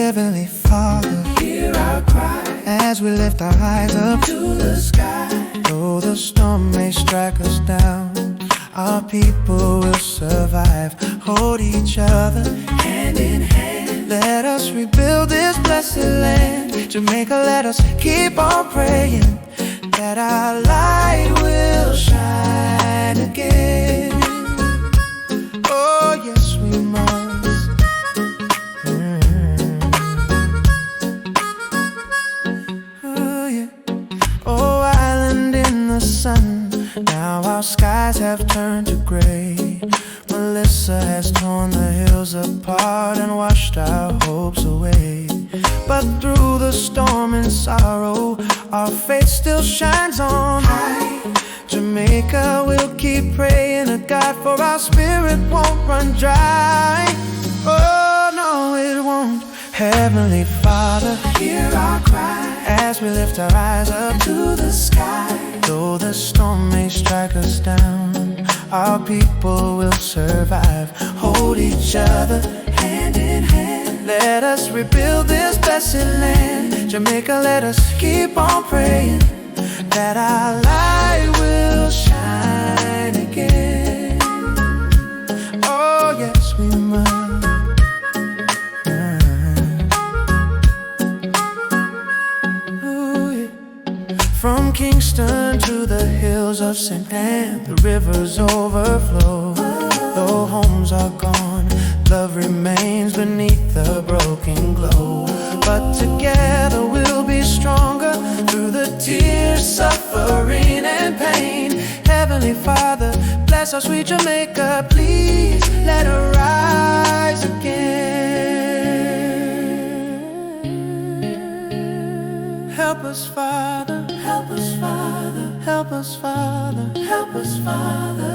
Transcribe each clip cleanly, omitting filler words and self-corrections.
Heavenly Father, hear our cry as we lift our eyes up to the sky. Though the storm may strike us down, our people will survive. Hold each other Hand in hand, let us rebuild this blessed land. Jamaica, let us keep on praying that our light will shine again. Oh yes, we must. Oh yeah. Oh, island in the sun, now our skies have turned to gray. Melissa has torn the hills apart and washed our hopes away. But through the storm and sorrow, our faith still shines on high. Jamaica will keep praying to God, for our spirit won't run dry. Oh no, it won't. Heavenly Father, hear our cry as we lift our eyes up to the sky. Though the storm may strike us down, our people will survive. Hold each other Hand in hand, let us rebuild this blessed land. Jamaica, let us keep on praying that our light will shine again. Oh yes, we must. Ooh, yeah. From Kingston to the hills of St. Anne, the rivers overflow. Though homes are gone, love remains beneath the broken glow. But together we'll be stronger through the tears, suffering and pain. Heavenly Father, bless our sweet Jamaica, please let her rise again. Help us, Father, help us, Father, help us, Father, help us, Father.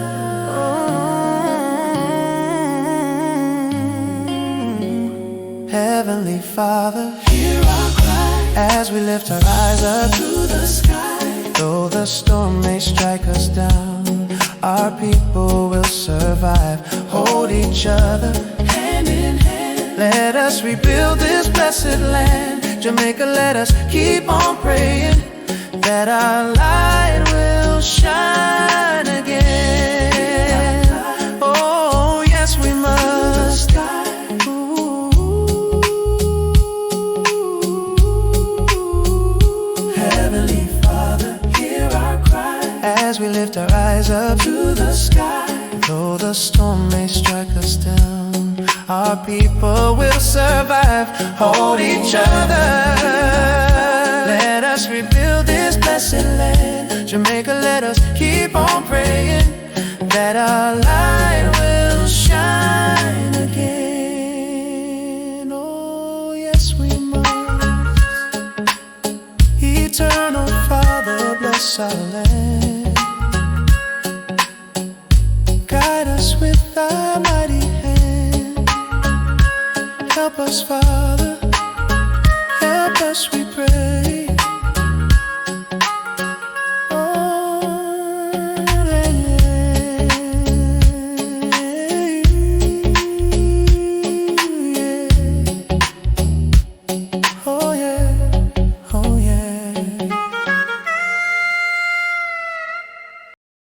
Heavenly Father, hear our cry as we lift our eyes up to the sky. Though the storm may strike us down, our people will survive. Hold each other Hand in hand, let us rebuild this blessed land. Jamaica, let us keep on praying that our light will shine again. Oh yes, we must. Heavenly Father, hear our cry As we lift our eyes up to the sky. Though the storm may strike us down, our people will survive. Hold each other let us rebuild this blessed land. Jamaica, let us keep on praying that our light will shine again. Oh yes, we must. Eternal Father, bless our land. Guide us with thy mighty hand. Help us, Father.